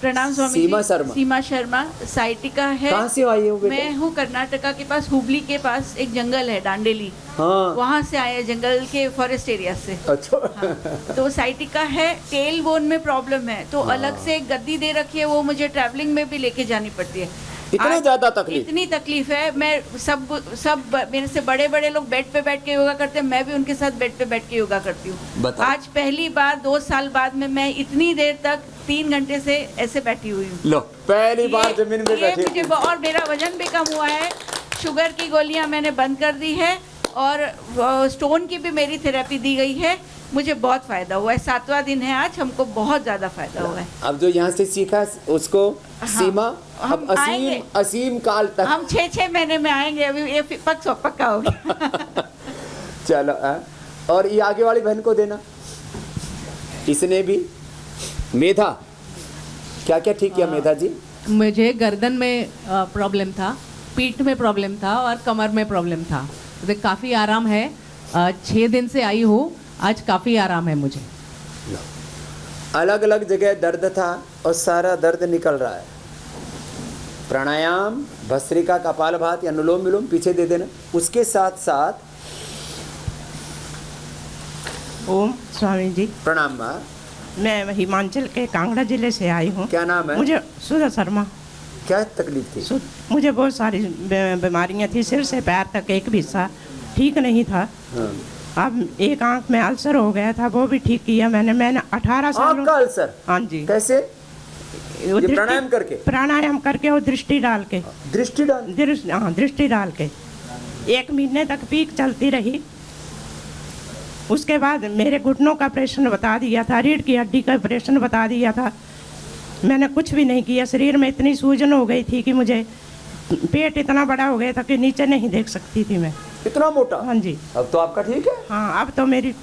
प्रणाम स्वामी सीमा जी। शर्मा। सीमा शर्मा साइटिका है। कहाँ से आई हो बेटा? मैं हूँ कर्नाटका के पास, हुबली के पास एक जंगल है डांडेली, हाँ। वहाँ से आए, जंगल के फॉरेस्ट एरिया से। अच्छा। हाँ। तो साइटिका है, टेल बोन में प्रॉब्लम है, तो अलग से एक गद्दी दे रखी है, वो मुझे ट्रैवलिंग में भी लेके जानी पड़ती है। इतना ज्यादा तकलीफ? इतनी तकलीफ है। मैं सब मेरे से बड़े बड़े लोग बेड पे बैठ के योगा करते हैं, मैं भी उनके साथ बेड पे बैठ के योगा करती हूँ। आज पहली बार 2 साल बाद में मैं इतनी देर तक 3 घंटे से ऐसे बैठी हुई हूँ। लो, पहली बार जमीन में बैठी। मुझे और मेरा वजन भी कम हुआ है, शुगर की गोलियां मैंने बंद कर दी है, और स्टोन की भी मेरी थेरेपी दी गई है। मुझे बहुत फायदा हुआ है। 7वां दिन है आज, हमको बहुत ज्यादा फायदा हुआ है। अब जो यहाँ से सीखा उसको हाँ, सीमा हम अब आएंगे। असीम काल तक हम 6 महीने में आएंगे, अभी ये पक्का हो गया। चलो और ये आगे वाली बहन को देना। इसने भी मेधा क्या क्या ठीक किया मेधा जी? मुझे गर्दन में प्रॉब्लम था, पीठ में प्रॉब्लम था और कमर में प्रॉब्लम था। तो काफ़ी आराम है। 6 दिन से आई हूँ, आज काफ़ी आराम है मुझे। अलग अलग जगह दर्द था और सारा दर्द निकल रहा है। प्राणायाम, भस्त्रिका, कपालभाति, अनुलोम विलोम पीछे दे देना। उसके साथ साथ ओम स्वामी जी, प्रणाम माँ। मैं हिमाचल के कांगड़ा जिले से आई हूँ। क्या नाम है? मुझे सुधा शर्मा। क्या तकलीफ थी? मुझे बहुत सारी बीमारियाँ थी, सिर से पैर तक एक भी हिस्सा ठीक नहीं था। हाँ। अब एक आंख में अल्सर हो गया था, वो भी ठीक किया मैंने 18 साल। आंख का अल्सर? हाँ जी। कैसे? ये प्राणायाम करके? प्राणायाम करके और दृष्टि डाल के। दृष्टि डाल? हाँ, दृष्टि डाल के 1 महीने तक पीक चलती रही। उसके बाद मेरे घुटनों का ऑपरेशन बता दिया था, रीढ़ की हड्डी का ऑपरेशन बता दिया था। मैंने कुछ भी नहीं किया। शरीर में इतनी सूजन हो गई थी कि मुझे पेट इतना बड़ा हो गया था कि नीचे नहीं देख सकती थी मैं। इतना मोटा? हाँ जी। अब तो आपका ठीक है? हाँ, अब तो मेरी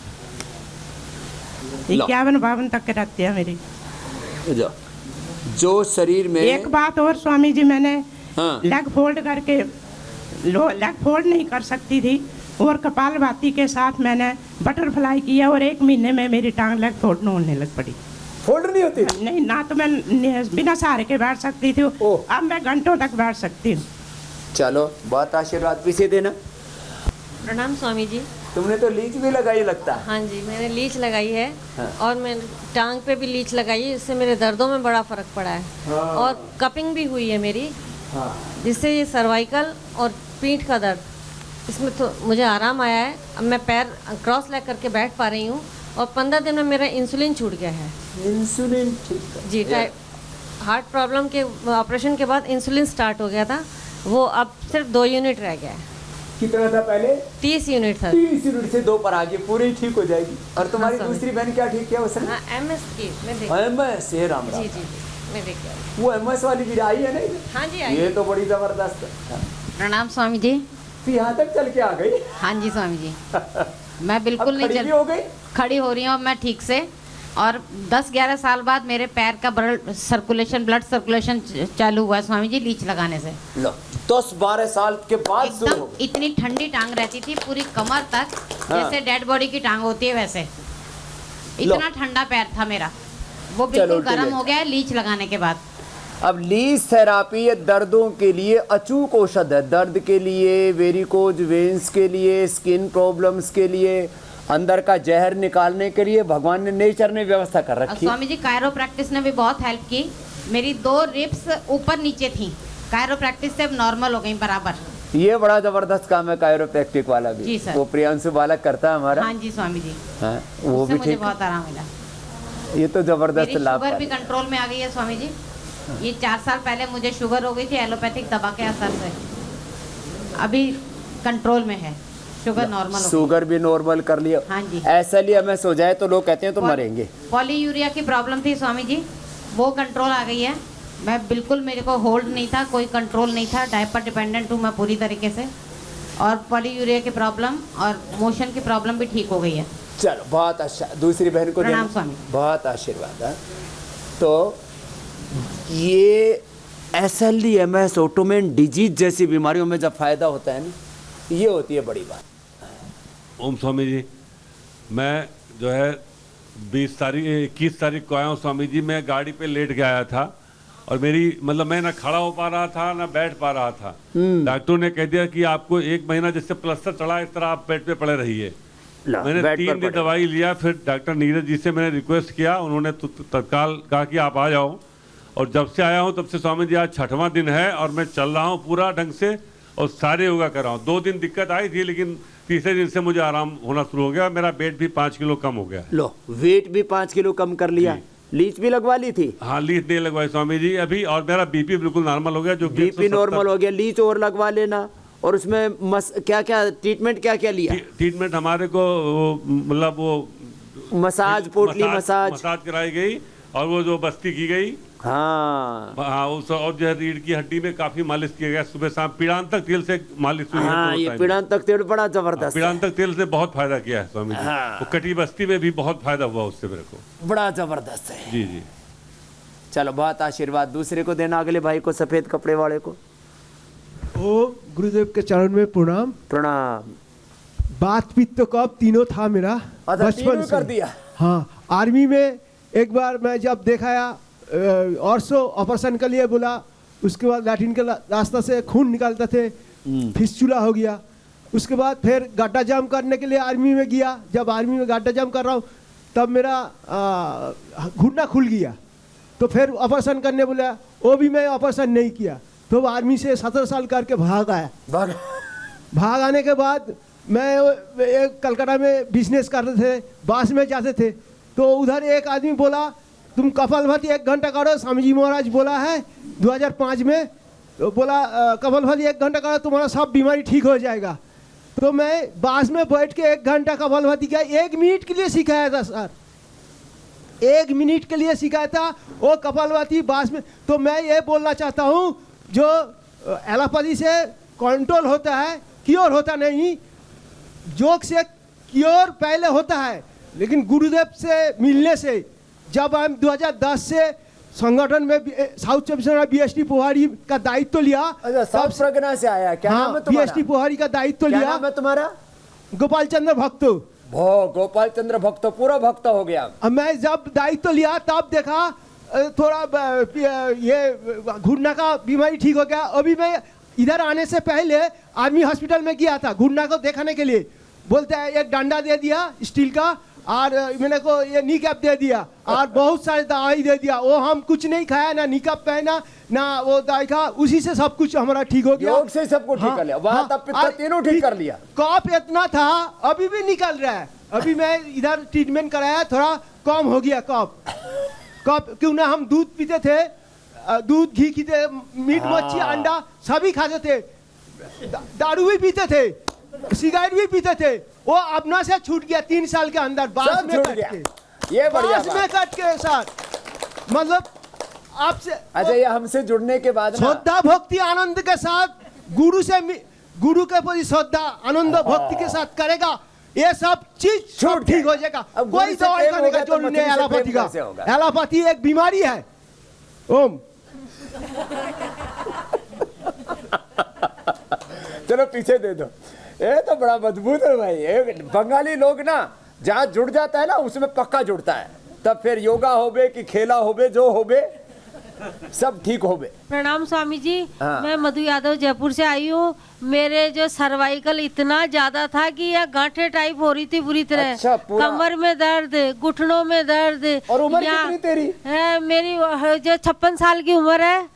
51-52 तक रहती है मेरी। जो शरीर में एक बात और स्वामी जी, मैंने हाँ। लेग फोल्ड करके लेग फोल्ड नहीं कर सकती थी, और कपालभाति के साथ मैंने बटरफ्लाई किया, और 1 महीने में मेरी टांग लेग फोल्ड होने लग पड़ी। फोल्ड नहीं होती? नहीं, ना तो मैं बिना सहारे के बैठ सकती थी, अब मैं घंटों तक बैठ सकती हूँ। चलो, बहुत आशीर्वाद पीछे देना। प्रणाम स्वामी जी। तुमने तो लीच भी लगाई लगता है। हाँ जी, मैंने लीच लगाई है। हाँ। और मैं टांग पे भी लीच लगाई है, इससे मेरे दर्दों में बड़ा फर्क पड़ा है। हाँ। और कपिंग भी हुई है मेरी, हाँ। जिससे ये सर्वाइकल और पीठ का दर्द, इसमें तो मुझे आराम आया है। अब मैं पैर क्रॉस लेग करके बैठ पा रही हूँ, और 15 दिन में मेरा इंसुलिन छूट गया है। इंसुलिन ठीक है जी, हार्ट प्रॉब्लम के ऑपरेशन के बाद इंसुलिन स्टार्ट हो गया था, वो अब सिर्फ 2 यूनिट रह गया है। कितना था पहले? 30 यूनिट था। 30 यूनिट से 2 पर आ गई, पूरी ठीक हो जाएगी। और तुम्हारी हाँ, दूसरी बहन क्या ठीक किया उसने? हाँ, MS की मैं देख MS से राम राम। जी जी जी, मैं देख गया। वो MS वाली भी आई है नहीं? हाँ जी, आई। ये तो बड़ी जबरदस्त है। प्रणाम स्वामी जी। तो यहाँ तक चल के आ गई? हाँ जी स्वामी जी। मैं बिल्कुल अब नहीं खड़ी भी हो गई? खड़ी हो रही हूँ अब मैं ठीक से। और 10-11 साल बाद मेरे पैर का ब्लड सर्कुलेशन चालू हुआ है स्वामी जी, लीच लगाने से। लो, 10-12 साल के बाद शुरू हो। एकदम इतनी ठंडी टांग रहती थी पूरी कमर तक, जैसे डेड बॉडी की टांग होती है वैसे। इतना ठंडा पैर था मेरा, वो बिल्कुल गर्म हो गया है लीच लगाने के बाद। अब लीच थेरापी ये दर्दों के लिए अचूक औषध है। दर्द के लिए, वेरिकोज वेन्स के लिए, स्किन प्रॉब्लम्स के लिए, अंदर का जहर निकालने के लिए भगवान ने, नेचर ने व्यवस्था कर रखी है। स्वामी जी, कायरोप्रैक्टिस ने भी बहुत हेल्प की। मेरी 2 रिब्स ऊपर नीचे थी, कायरोप्रैक्टिस से अब नॉर्मल हो गई बराबर। ये बड़ा जबरदस्त काम है कायरोप्रैक्टिक वाला भी। जी सर। वो प्रियांशु बालक करता है हमारा। हाँ जी स्वामी जी। हाँ, वो भी मुझे ठीक। बहुत आराम मिला। ये तो जबरदस्त मेरी लाभ शुगर भी कंट्रोल में आ गई है स्वामी जी। ये 4 साल पहले मुझे शुगर हो गई थी एलोपैथिक दवा के असर से, अभी कंट्रोल में है, शुगर नॉर्मल हो गई। शुगर भी नॉर्मल कर लिया। हाँ जी। ऐसा लिए हमें हो जाए तो लोग कहते हैं तो मरेंगे। पॉलीयूरिया की प्रॉब्लम थी स्वामी जी, वो कंट्रोल आ गई है। मैं बिल्कुल, मेरे को होल्ड नहीं था, कोई कंट्रोल नहीं था, डायपर डिपेंडेंट हूँ मैं पूरी तरीके से। और पॉलीयूरिया की प्रॉब्लम और मोशन की प्रॉब्लम भी ठीक हो गई है। चलो, बहुत अच्छा। दूसरी बहन को प्रणाम देना। स्वामी। बहुत आशीर्वाद है। तो ये SLD, MS, ऑटोमेन डिजीज जैसी बीमारियों में जब फायदा होता है ना, ये होती है बड़ी बात। ओम स्वामी जी, मैं जो है 21 तारीख को आया हूँ स्वामी जी। मैं गाड़ी पे लेट के आया था, और मेरी मतलब मैं ना खड़ा हो पा रहा था ना बैठ पा रहा था। डॉक्टर ने कह दिया कि आपको 1 महीना जिससे प्लास्टर चढ़ा इस तरह आप बेड पे पड़े रहिए। मैंने 3 दिन दवाई लिया, फिर डॉक्टर नीरज जी से मैंने रिक्वेस्ट किया, उन्होंने तत्काल कहा कि आप आ जाओ। और जब से आया हूँ तब से स्वामी जी आज 6वां दिन है और मैं चल रहा हूँ पूरा ढंग से और सारे योगा कर रहा हूँ। 2 दिन दिक्कत आई थी लेकिन तीसरे दिन से मुझे आराम होना शुरू हो गया। मेरा वेट भी 5 किलो कम हो गया। लो, वेट भी 5 किलो कम कर लिया। लीच भी लगवा ली थी? हाँ, लीच नहीं लगवाई स्वामी जी अभी, और मेरा बीपी बिल्कुल नॉर्मल हो गया। जो बीपी नॉर्मल हो गया, लीच और लगवा लेना। और उसमें क्या क्या ट्रीटमेंट क्या क्या लिया? ट्रीटमेंट हमारे को मतलब वो मसाज, पोटली मसाज कराई गई और वो जो बस्ती की गई। हाँ, उस और जो है रीढ़ की हड्डी में काफी मालिश किया गया सुबह शाम। पीड़ांतक तेल से मालिश हुई। हाँ, ये पीड़ांतक तेल बड़ा जबरदस्त। पीड़ांतक तेल से बहुत फायदा किया है स्वामी जी। वो कटी बस्ती में भी बहुत फायदा हुआ उससे मेरे को। बड़ा जबरदस्त है। जी जी, चलो, बहुत आशीर्वाद दूसरे को देना, अगले भाई को, सफेद कपड़े वाले को। ओ गुरुदेव के चरण में प्रणाम। प्रणाम। बात पित्त तो कब तीनों था मेरा बचपन से। कर दिया। हाँ, आर्मी में एक बार मैं जब देखाया और ऑपरेशन के लिए बोला, उसके बाद लैट्रिन के रास्ता से खून निकालते थे, फिस्चुला हो गया। उसके बाद फिर गड्ढा जाम करने के लिए आर्मी में गया। जब आर्मी में गड्ढा जाम कर रहा हूँ तब मेरा घुटना खुल गया, तो फिर ऑपरेशन करने बोला, वो भी मैं ऑपरेशन नहीं किया। तो आर्मी से 17 साल करके भाग आया। भाग आने के बाद मैं एक कलकत्ता में बिजनेस करते थे, बस में जाते थे, तो उधर एक आदमी बोला तुम कपालभाति 1 घंटा करो, स्वामी जी महाराज बोला है 2005 में, तो बोला कपालभाति 1 घंटा करो तुम्हारा सब बीमारी ठीक हो जाएगा। तो मैं बस में बैठ के 1 घंटा कपालभाति किया। 1 मिनट के लिए सिखाया था सर, 1 मिनट के लिए सिखाया था वो कपालभाति बस में। तो मैं ये बोलना चाहता हूँ, जो एलोपैथी से कंट्रोल होता है, क्योर होता नहीं। जोग से क्योर पहले होता है, लेकिन गुरुदेव से मिलने से, जब हम 2010 से संगठन में साउथ 24 परगना बीएसटी पोहारी का दायित्व लिया। अच्छा, साउथ परगना से आया? क्या नाम है तुम्हारा? बीएसटी पोहारी का दायित्व लिया। क्या नाम है तुम्हारा? गोपाल चंद्र भक्त। गोपाल चंद्र भक्त, पूरा भक्त हो गया। मैं जब दायित्व लिया तब देखा थोड़ा ये घुटना का बीमारी ठीक हो गया। अभी मैं इधर आने से पहले आर्मी हॉस्पिटल में गया था घुटना को दिखाने के लिए। बोलते हैं एक डंडा दे दिया स्टील का, और मैंने को ये नी कैप दे दिया और बहुत सारे दवाई दे दिया। वो हम कुछ नहीं खाया, ना नी कैप पहना, ना वो दवाई खा, उसी से सब कुछ हमारा ठीक हो गया। योग से सबको ठीक कर लिया। वहाँ तब पित्त तीनों ठीक कर लिया। कफ इतना था, अभी भी निकल रहा है। अभी मैं इधर ट्रीटमेंट कराया, थोड़ा कम हो गया कफ। क्यों ना हम दूध पीते थे, दूध घी पीते, मीट मच्छी अंडा सभी खाते थे, दारू भी पीते थे, सिगरेट भी पीते थे। वो अपना से छूट गया 3 साल के अंदर, बास में कट के। ये बढ़िया बात। बास में कट के साथ, मतलब आपसे। अच्छा, ये हमसे जुड़ने के बाद श्रद्धा भक्ति आनंद के साथ गुरु के प्रति श्रद्धा आनंद भक्ति के साथ करेगा, ये सब चीज सब ठीक हो जाएगा। कोई दवाई खाने का जरूरत नहीं है एलोपैथी का। एलोपैथी एक बीमारी है। ओम। चलो पीछे दे दो। ये तो बड़ा मजबूत है भाई। बंगाली लोग ना जहाँ जुड़ जाता है ना उसमें पक्का जुड़ता है। तब फिर योगा होबे कि खेला होबे, जो होबे सब ठीक होबे। प्रणाम स्वामी जी। हाँ। मैं मधु यादव जयपुर से आई हूँ। मेरे जो सर्वाइकल इतना ज्यादा था कि यह गांठे टाइप हो रही थी बुरी तरह। अच्छा, कमर में दर्द, घुटनों में दर्द। और उम्र कितनी तेरी है? मेरी जो 56 साल की उम्र है।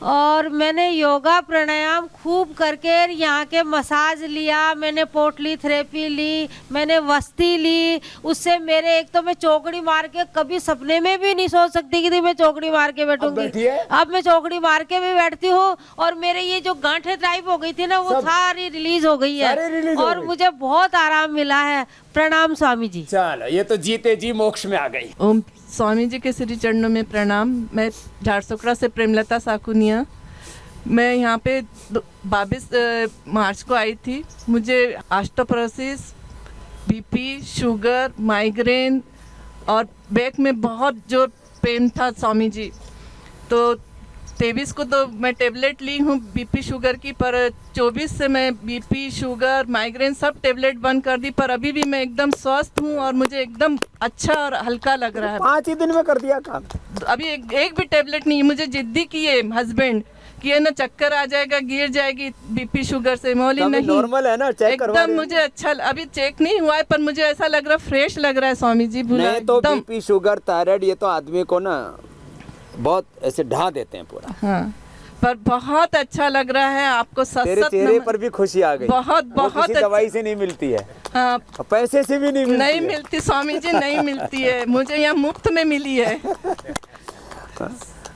और मैंने योगा प्राणायाम खूब करके यहाँ के मसाज लिया, मैंने पोटली थेरेपी ली, मैंने वस्ती ली। उससे मेरे एक तो मैं चौकड़ी मार के कभी सपने में भी नहीं सोच सकती कि मैं चौकड़ी मार के बैठूंगी। अब मैं चौकड़ी मार के भी बैठती हूँ। और मेरे ये जो गांठे टाइप हो गई थी ना, वो सारी रिलीज हो गई है और मुझे बहुत आराम मिला है। प्रणाम स्वामी जी। चलो, ये तो जीते जी मोक्ष में आ गई। ओम स्वामी जी के श्री चरणों में प्रणाम। मैं झारसुगड़ा से प्रेमलता साकुनिया। मैं यहाँ पे 22 मार्च को आई थी। मुझे ऑस्टियोपोरोसिस, बीपी, शुगर, माइग्रेन और बैक में बहुत जो पेन था स्वामी जी। तो 23 को तो मैं टेबलेट ली हूँ बीपी शुगर की, पर 24 से मैं बीपी शुगर माइग्रेन सब टेबलेट बंद कर दी, पर अभी भी मैं एकदम स्वस्थ हूँ और मुझे एकदम अच्छा और हल्का लग रहा है। 5 ही दिन में कर दिया काम। अभी एक भी टेबलेट नहीं, मुझे जिद्दी किए हस्बैंड कि ना चक्कर आ जाएगा, गिर जाएगी बीपी शुगर से। मौली नहीं, नॉर्मल है ना, चेक करवा एकदम मुझे अच्छा, अभी चेक नहीं हुआ है पर मुझे ऐसा लग रहा है, फ्रेश लग रहा है स्वामी जी। नहीं तो बीपी शुगर थायराइड ये तो आदमी को ना बहुत ऐसे ढा देते हैं पूरा। हाँ, पर बहुत अच्छा लग रहा है आपको। तेरे चेहरे पर भी खुशी आ गई। बहुत बहुत किसी दवाई से नहीं मिलती है। हाँ, पैसे से भी नहीं मिलती स्वामी जी, नहीं मिलती है, मुझे यहाँ मुफ्त में मिली है।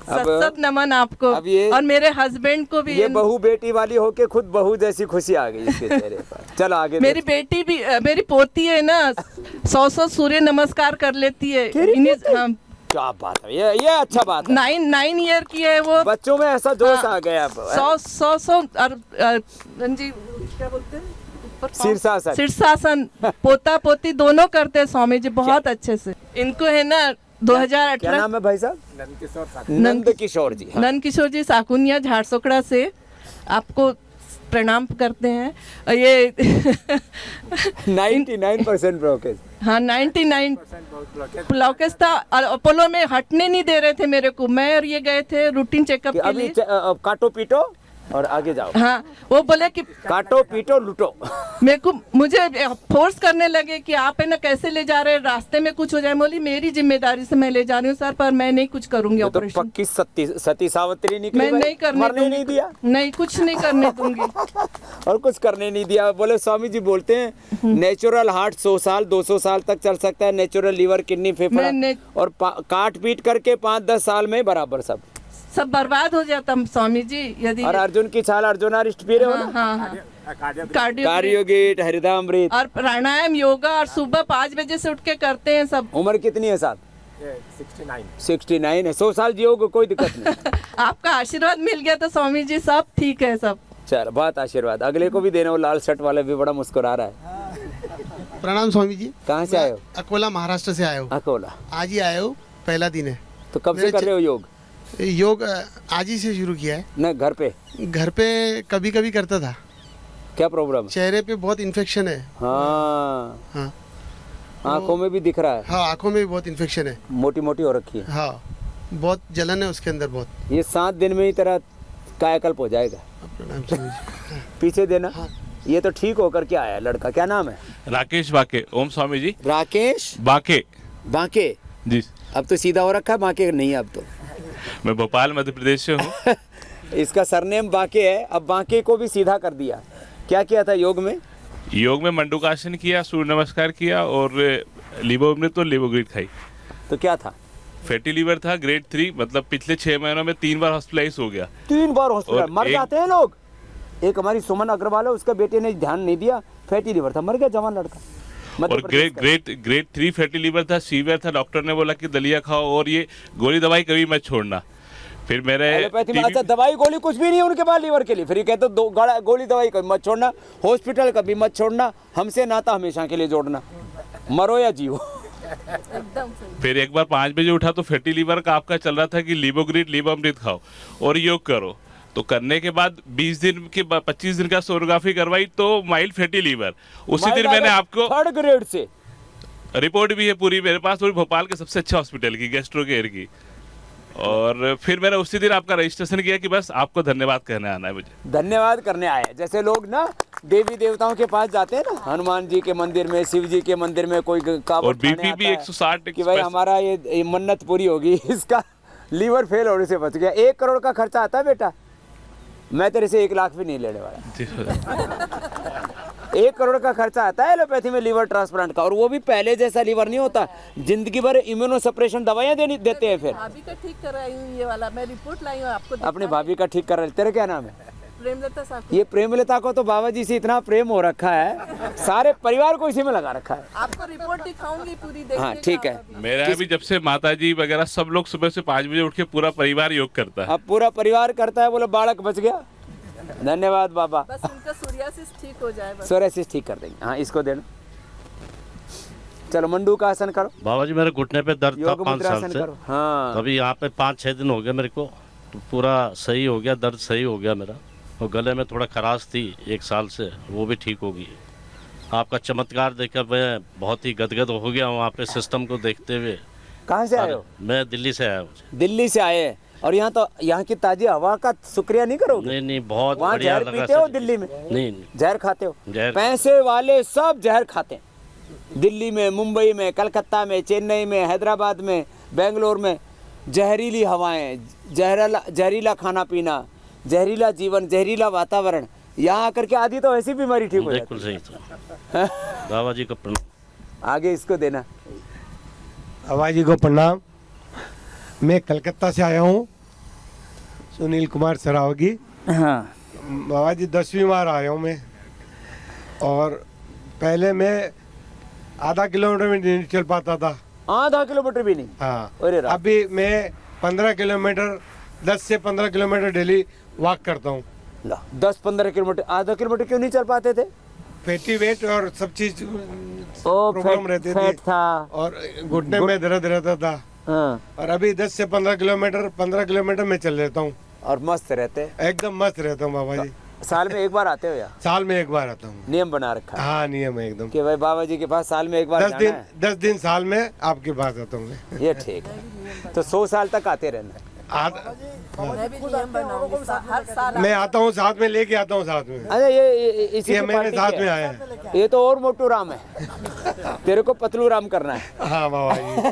सत नमन आपको। अब ये और मेरे हस्बैंड को भी। ये बहू बेटी वाली होके खुद बहू जैसी खुशी आ गई इसके चेहरे पर। चलो आगे। मेरी बेटी भी, मेरी पोती है ना, 100 सूर्य नमस्कार कर लेती है। क्या बात है, ये अच्छा बात है। 9 ईयर की है वो। बच्चों में ऐसा जोश आ गया। 100 जी क्या बोलते हैं, शीर्षासन पोता पोती दोनों करते हैं स्वामी जी, बहुत अच्छे से। इनको है ना 2018। क्या नाम है भाई साहब? नंद किशोर जी। नंद किशोर जी साकुनिया झारसोकड़ा से आपको प्रणाम करते हैं। ये 99% ब्लॉकेज। हाँ, 99 ब्लॉकेज था। अपोलो में हटने नहीं दे रहे थे मेरे को। मैं और ये गए थे रूटीन चेकअप के लिए। काटो पीटो और आगे जाओ। हाँ, वो बोले कि काटो पीटो लूटो। मुझे फोर्स करने लगे कि आप है ना कैसे ले जा रहे हैं, रास्ते में कुछ हो जाए। बोली मेरी जिम्मेदारी से मैं ले जा रही हूँ सर, पर मैं नहीं कुछ करूंगी ऑपरेशन। तो पक्की सती सावित्री निकली। मैं नहीं करने नहीं दिया। नहीं, कुछ नहीं करने दूंगी। और कुछ करने नहीं दिया। बोले स्वामी जी बोलते हैं नेचुरल हार्ट 100 साल 200 साल तक चल सकता है, नेचुरल लीवर किडनी फेफड़ा, और काट पीट करके 5-10 साल में बराबर सब बर्बाद हो जाता स्वामी जी। यदि और अर्जुन की छाल अर्जुनारिष्ट पी रहे हो ना। हाँ, कार्डियोगेट हरिदामृत और प्राणायाम योगा और सुबह 5 बजे से उठ के करते हैं सब। उम्र कितनी है साहब? 69 है। 100 साल जियोगे कोई दिक्कत नहीं। आपका आशीर्वाद मिल गया तो स्वामी जी सब ठीक है सब। चल बहुत आशीर्वाद, अगले को भी देना। वो लाल शर्ट वाला भी बड़ा मुस्कुरा रहा है। प्रणाम स्वामी जी। कहाँ से आए हो? अकोला महाराष्ट्र से आए हो। अकोला आज ही आए हो, पहला दिन है। तो कब से कर रहे हो योग? योग आज ही से शुरू किया है ना। घर पे कभी कभी करता था। क्या प्रॉब्लम? चेहरे पे बहुत इन्फेक्शन है। हाँ, आंखों में भी दिख रहा है। हाँ, आंखों में भी बहुत इन्फेक्शन है, मोटी मोटी हो रखी है। हाँ, बहुत जलन है उसके अंदर बहुत। ये 7 दिन में ही तेरा कायाकल्प हो जाएगा। प्रणाम स्वामी जी। पीछे देना। हाँ। ये तो ठीक होकर के आया लड़का। क्या नाम है? राकेश बाके। ओम स्वामी जी। राकेश बाके जी। अब तो सीधा हो रखा है, बाके नहीं। अब तो मैं भोपाल मध्य प्रदेश से हूँ। इसका सरनेम बाके है, अब बाके को भी सीधा कर दिया। क्या किया था योग में? योग में मंडूकासन किया, सूर्य नमस्कार किया और लीवोअमृत और लीवोग्रीड खाई। तो क्या था? फैटी लीवर था ग्रेड 3, मतलब पिछले 6 महीनों में 3 बार हॉस्पिटलाइज हो गया। 3 बार हॉस्पिटल? मर जाते हैं लोग। एक हमारी सुमन अग्रवाल है, उसका बेटे ने ध्यान नहीं दिया, फैटी लीवर था, मर गया जवान लड़का। और ग्रेड 3 फैटी लीवर था, सीवियर था। डॉक्टर ने बोला कि दलिया खाओ और ये गोली दवाई कभी मत छोड़ना। फिर मेरे अच्छा, दवाई गोली कुछ भी नहीं है उनके पास लीवर के लिए। फिर ये कहते गोली दवाई कभी मत छोड़ना, हॉस्पिटल कभी मत छोड़ना, हमसे नाता हमेशा के लिए जोड़ना, मरो या जियो। फिर एक बार 5 बजे उठा तो फैटी लीवर का आपका चल रहा था कि लीवोग्रीड लीवोअमृत खाओ और योग करो। तो करने के बाद 20 दिन के 25 दिन का सोनोग्राफी करवाई तो माइल्ड फैटी लीवर। उसी दिन मैंने आपको 3rd ग्रेड से रिपोर्ट भी है पूरी मेरे पास, भोपाल के सबसे अच्छा हॉस्पिटल की, गैस्ट्रो केयर की। और फिर मैंने उसी दिन आपका रजिस्ट्रेशन किया कि बस आपको धन्यवाद कहने आना है मुझे। धन्यवाद करने आए। जैसे लोग ना देवी देवताओं के पास जाते हैं ना, हनुमान जी के मंदिर में, शिव जी के मंदिर में, कोई और बीपी भी 160 कि भाई हमारा ये मन्नत पूरी होगी, इसका लीवर फेल होने से बच गया। 1 करोड़ का खर्चा आता है बेटा, मैं तेरे से 1 लाख भी नहीं लेने वाला। 1 करोड़ का खर्चा आता है एलोपैथी में लीवर ट्रांसप्लांट का, और वो भी पहले जैसा लीवर नहीं होता। जिंदगी भर इम्यूनो सप्रेशन दवाइयाँ देते हैं। फिर भाभी का ठीक कराई हूँ, ये वाला मैं रिपोर्ट लाई हूँ आपको। अपने भाभी का ठीक कर रहे। तेरा क्या नाम है? प्रेमलता साहब। ये प्रेमलता को तो बाबा जी से इतना प्रेम हो रखा है, सारे परिवार को इसी में लगा रखा है। आपको रिपोर्ट दिखाऊंगी पूरी, देखिएगा। हाँ ठीक है। मेरा भी जब से माताजी वगैरह सब लोग सुबह से 5 बजे उठ के पूरा परिवार योग करता है। अब पूरा परिवार करता है, बोले बालक बच गया। धन्यवाद बाबा। बस उनका सोरियासिस ठीक हो जाए बस। सोरियासिस ठीक कर देंगे। हाँ, इसको देना। चलो मंडू का आसन करो। बाबा जी मेरे घुटने पे दर्द था 5 साल से। हाँ, अभी यहाँ पे 5-6 दिन हो गए मेरे को, तो पूरा सही हो गया, दर्द सही हो गया मेरा। और गले में थोड़ा खराश थी 1 साल से, वो भी ठीक हो गई। आपका चमत्कार देखकर मैं बहुत ही गदगद हो गया वहाँ पे सिस्टम को देखते हुए। कहाँ से आए हो? मैं दिल्ली से आया हूँ। दिल्ली से आए हैं। और यहाँ तो यहाँ की ताजी हवा का शुक्रिया नहीं करोगे? नहीं नहीं, बहुत वहाँ बढ़िया जहर लगा पीते हो सर। दिल्ली में? नहीं जहर खाते हो? जहर। पैसे वाले सब जहर खाते हैं। दिल्ली में, मुंबई में, कलकत्ता में, चेन्नई में, हैदराबाद में, बेंगलोर में जहरीली हवाएं, जहरीला खाना पीना, जहरीला जीवन, जहरीला वातावरण, यहाँ आकर के आदि तो ऐसी बीमारी ठीक हो जाती है। बिल्कुल सही सर। बाबा जी को प्रणाम। आगे इसको देना। बाबा जी को प्रणाम। मैं कलकत्ता से आया हूँ, सुनील कुमार सरावगी। हाँ बाबा जी 10वीं बार आया हूँ मैं। और पहले मैं आधा किलोमीटर में नहीं चल पाता था। आधा किलोमीटर भी नहीं? हाँ। अरे राम। अभी मैं 15 किलोमीटर, 10 से 15 किलोमीटर डेली वॉक करता हूँ। 10-15 किलोमीटर। आधा किलोमीटर क्यों नहीं चल पाते थे? फैटी वेट और सब चीज ओ, प्रॉब्लम रहती फैट थी था और घुटने में दर्द रहता था। हाँ। और अभी 10 से 15 किलोमीटर में चल लेता हूँ और मस्त रहते? एकदम मस्त रहता हूँ बाबा जी। साल में एक बार आते हो या? साल में एक बार आता हूँ। नियम बना रखा है? हाँ, नियम है एकदम कि भाई बाबा जी के पास साल में एक बार जाना है। 10 दिन साल में आपके पास आता हूँ मैं। ये ठीक है। तो 100 साल तक आते रहना। मैं आता हूँ साथ में, लेके आता हूँ साथ में। अरे ये इसी ये की मैंने पार्टी साथ की में है। आया है। ये तो और मोटू राम है। तेरे को पतलू राम करना है। हाँ बाबा जी।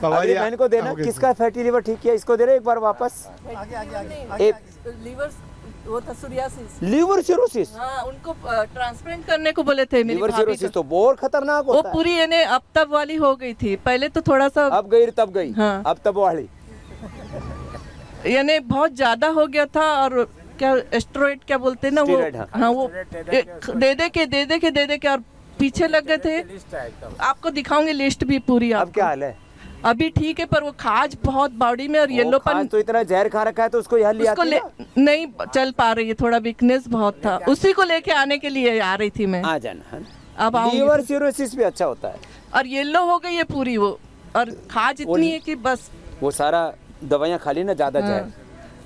बाबा अगली जी बहन को देना। किसका फैटी लिवर ठीक किया? इसको दे रहे एक बार वापस। लीवर वो था सोरियासिस। Liver cirrhosis? हाँ, उनको ट्रांसप्लांट करने को बोले थे मेरी लीवर भाभी सिरोसिस को। तो बहुत खतरनाक वो होता है। पूरी यानी अब तब वाली हो गई थी। पहले तो थोड़ा सा अब गई तब गई। हाँ। अब तब वाली यानी बहुत ज्यादा हो गया था। और क्या एस्ट्रॉइड क्या बोलते हैं ना वो? स्टेरॉइड, हाँ। हाँ, वो दे दे के और पीछे लग गए थे। आपको दिखाऊंगी लिस्ट भी पूरी। अब क्या हाल है? अभी ठीक है, पर वो खाज बहुत बॉडी में और येलोपन। तो इतना जहर खा रखा है तो उसको यहाँ ले उसको आती ले ना? नहीं चल पा रही है, थोड़ा वीकनेस बहुत था। उसी को लेके आने के लिए आ रही थी मैं। आ जाना। अब आऊंगी। लीवर सिरोसिस भी अच्छा होता है। और येलो हो गई है पूरी वो, और खाज इतनी है कि बस। वो सारा दवाइयाँ खा ली ना ज्यादा जहर,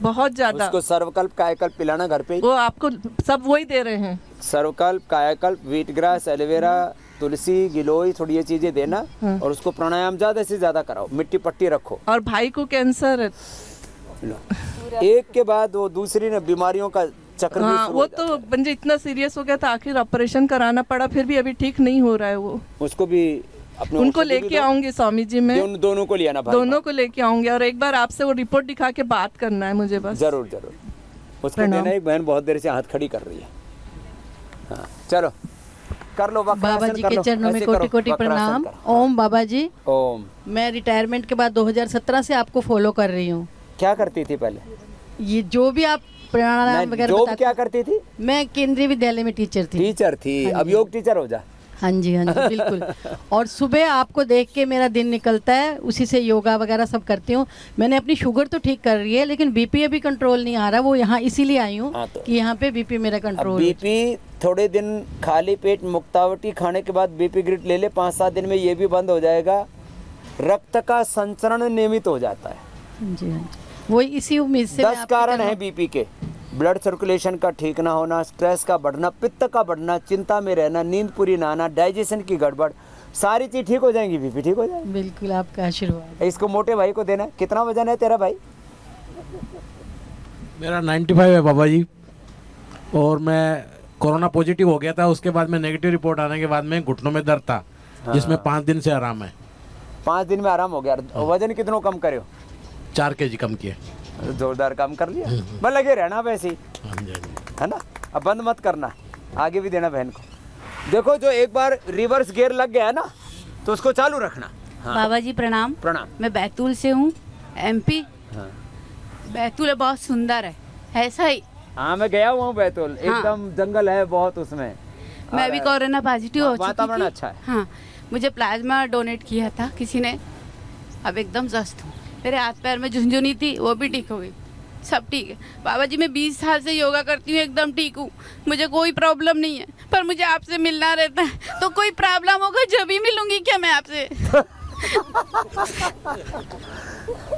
बहुत ज्यादा। उसको सर्वकल्प कायाकल्प पिलाना घर पे ही। वो आपको सब वही दे रहे हैं। सर्वकल्प कायाकल्प, व्हीट ग्रास, एलोवेरा, तुलसी, गिलोय, थोड़ी ये चीजें देना। और उसको प्राणायाम ज्यादा से ज्यादा कराओ। मिट्टी पट्टी रखो। और भाई को कैंसर है। एक के बाद वो दूसरी ना बीमारियों का चक्र भी हाँ, शुरू वो हो जाता तो बंजे इतना सीरियस हो गया था, आखिर ऑपरेशन कराना पड़ा। फिर भी अभी ठीक नहीं हो रहा है वो। है। उसको भी अपने उनको औषधि भी लेके दो। आऊंगी स्वामी जी में। दोनों को लिया ना भाई। दोनों को लेके आऊंगी और एक बार आपसे वो रिपोर्ट दिखा के बात करना है मुझे बस। जरूर जरूर। उसको प्रणाम। देना। एक बहन बहुत देर से हाथ खड़ी कर रही है। हाँ, चलो कर लो। बाबा जी के चरणों में कोटि कोटि प्रणाम। ओम बाबा जी। ओम। मैं रिटायरमेंट के बाद 2017 से आपको फॉलो कर रही हूँ। क्या करती थी पहले? ये जो भी आप प्राणायाम वगैरह जॉब बताते- क्या करती थी? मैं केंद्रीय विद्यालय में टीचर थी। टीचर थी। हाँ अब जी। योग टीचर हो जा। हाँ जी हाँ जी बिल्कुल। और सुबह आपको देख के मेरा दिन निकलता है, उसी से योगा वगैरह सब करती हूँ। मैंने अपनी शुगर तो ठीक कर रही है, लेकिन बीपी अभी कंट्रोल नहीं आ रहा। वो यहाँ इसीलिए आई हूँ हाँ तो। कि यहाँ पे बीपी मेरा अब कंट्रोल। बीपी थोड़े दिन खाली पेट मुक्तावटी खाने के बाद बीपी ग्रिड ले ले, 5-7 दिन में ये भी बंद हो जाएगा। रक्त का संचरण नियमित हो जाता है। हाँ जी हाँ जी। वो इसी उम्मीद से मैं 10 आपके कारण चरणों- है बीपी के। ब्लड सर्कुलेशन का ठीक ना होना, स्ट्रेस का बढ़ना, पित्त का बढ़ना, चिंता में रहना, नींद पूरी ना आना, डाइजेशन की गड़बड़, सारी चीज ठीक हो जाएंगी, बीपी ठीक हो जाएगी। बिल्कुल आपका आशीर्वाद। इसको मोटे भाई को देना। कितना वजन है तेरा भाई? मेरा 95 है बाबा जी। और मैं कोरोना पॉजिटिव हो गया था। उसके बाद में नेगेटिव रिपोर्ट आने के बाद में घुटनों में दर्द था, जिसमें 5 दिन से आराम है। 5 दिन में आराम हो गया। वजन कितनों कम करे हो? 4 kg कम किए। जोरदार काम कर लिया। बस लगे रहना वैसे ही, है ना। अब बंद मत करना, आगे भी देना बहन को। देखो जो एक बार रिवर्स गियर लग गया है ना, तो उसको चालू रखना। हाँ। बाबा जी प्रणाम। प्रणाम। मैं बैतूल से हूँ, एमपी। हाँ। बैतूल बहुत सुंदर है, ऐसा ही। हाँ मैं गया हुआ हूँ बैतूल। एकदम जंगल है बहुत उसमें। मैं भी कोरोना पॉजिटिव हो चुकी वातावरण थी। अच्छा है। हाँ, मुझे प्लाज्मा डोनेट किया था किसी ने। अब एकदम स्वस्थ हूँ। मेरे हाथ पैर में झुंझुनी थी, वो भी ठीक हो गई। सब ठीक है बाबा जी। मैं 20 साल से योगा करती हूँ, एकदम ठीक हूँ। मुझे कोई प्रॉब्लम नहीं है, पर मुझे आपसे मिलना रहता है। तो कोई प्रॉब्लम होगा जब भी मिलूंगी क्या मैं आपसे?